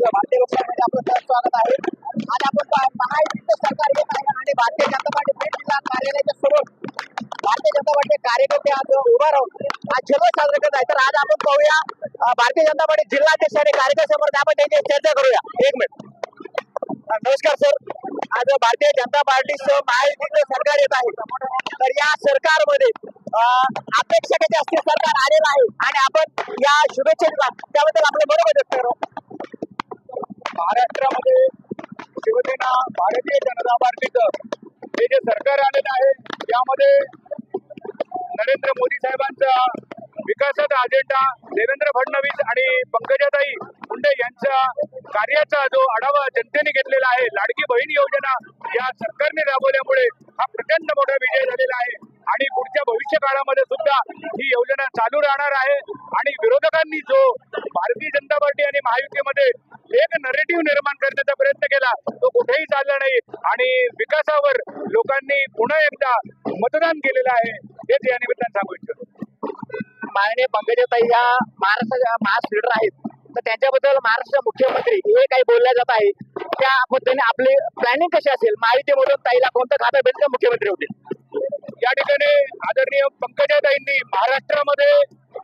भारतीय लोकशाहीमध्ये आपलं स्वागत आहे. आज आपण महायुतीचं सरकार येत आहे आणि भारतीय जनता पार्टी पेठ जिल्हा कार्यालयाच्या समोर भारतीय जनता पार्टी कार्यकर्ते आज उभा राहून आज जल्लोष साजरा करत आहे. तर आज आपण पाहूया भारतीय जनता पार्टी जिल्हाध्यक्ष आणि कार्यकर्त्यांसमोर आपण त्यांची चर्चा करूया. एक मिनिट. नमस्कार सर. आज भारतीय जनता पार्टीचं महायुतीचं सरकार येत आहे. तर या सरकारमध्ये अपेक्षा किती असतील सरकार आलेलं आहे आणि आपण या शुभेच्छा दिला त्याबद्दल आपलं बरोबर व्यक्त करू. महाराष्ट्रामध्ये शिवसेना भारतीय जनता पार्टीचं हे जे सरकार आलेलं आहे यामध्ये नरेंद्र मोदी साहेबांचा विकासाचा अजेंडा, देवेंद्र फडणवीस आणि पंकजाताई मुंडे यांच्या कार्याचा जो आढावा जनतेने घेतलेला आहे, लाडकी बहीण योजना या सरकारने राबवल्यामुळे हा प्रचंड मोठा विजय झालेला आहे आणि पुढच्या भविष्य काळामध्ये सुद्धा ही योजना चालू राहणार आहे. आणि विरोधकांनी जो भारतीय जनता पार्टी आणि महायुतीमध्ये एक नरेटिव्ह निर्माण करण्याचा प्रयत्न केला तो कुठेही चालला नाही आणि विकासावर लोकांनी पुन्हा एकदा मतदान केलेलं आहे हेच या निमित्तानं सांगू इच्छितो. माननीय पंकजाताई या महाराष्ट्राच्या मास लीडर आहेत. तर त्यांच्याबद्दल महाराष्ट्र मुख्यमंत्री हे काही बोलल्या जात आहे त्या पद्धतीने आपली प्लॅनिंग कशी असेल, महायुतीमधून ताईला कोणतं खातं भेटेल तर मुख्यमंत्री होतील. या ठिकाणी आदरणीय पंकजाताईंनी महाराष्ट्रामध्ये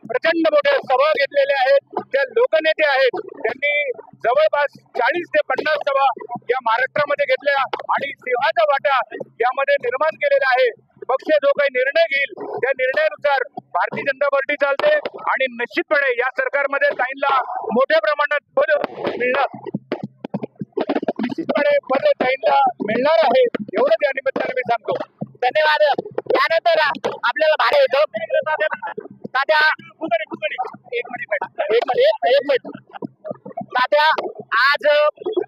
प्रचंड मोठ्या सभा घेतलेल्या आहेत. त्या लोकनेते आहेत, त्यांनी जवळपास 40 ते 50 सभा या महाराष्ट्रामध्ये घेतल्या आणि सिंहाचा वाटा यामध्ये निर्माण केलेला आहे. पक्ष जो काही निर्णय घेईल त्या निर्णयानुसार भारतीय जनता पार्टी चालते आणि निश्चितपणे या सरकारमध्ये ताईंना मोठ्या प्रमाणात पद मिळणार, निश्चितपणे पद ताईंना मिळणार आहे एवढंच या निमित्ताने मी सांगतो. धन्यवाद. त्यानंतर आपल्याला भाडे येतो तात्या. एक मिनिट तात्या, आज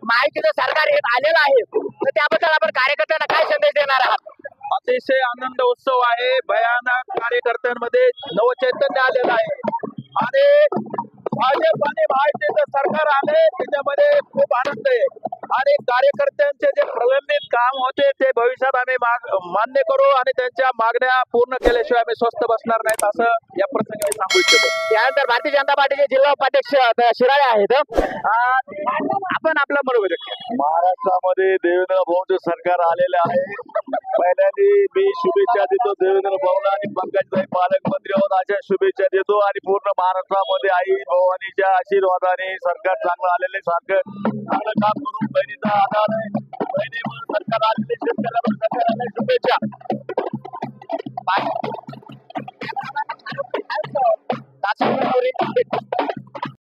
महायुतीचं सरकार येत आलेलं आहे तर त्याबद्दल आपण कार्यकर्त्यांना काय संदेश देणार आहात? अतिशय आनंद उत्सव आहे. भयानक कार्यकर्त्यांमध्ये नवचैतन्य आलेलं आहे आणि भाजप आणि महायुतीचं सरकार आले त्याच्यामध्ये खूप आनंद आहे आणि कार्यकर्त्यांचे जे प्रलंबित काम होते ते भविष्यात आम्ही मान्य करू आणि त्यांच्या मागण्या पूर्ण केल्याशिवाय आम्ही स्वस्थ बसणार नाहीत असं या प्रसंगी सांगू इच्छितो. त्यानंतर भारतीय जनता पार्टीचे जिल्हा उपाध्यक्ष शिराळे आहेत. आपण आपलं बरोबर. महाराष्ट्रामध्ये देवेंद्र भाऊंचं सरकार आलेलं आहे. पहिल्यांदा मी शुभेच्छा देतो देवेंद्र भाऊला आणि पंकजाताई पालकमंत्री आहोत अशा शुभेच्छा देतो आणि पूर्ण महाराष्ट्रामध्ये आई भवानीच्या आशीर्वादाने सरकार चांगलं आलेले सारखं चांगलं काम करून बहिणीचा आधार आहे. बहिणीमुळे सरकार आलेले शेतकऱ्याला सरकार आले शुभेच्छा.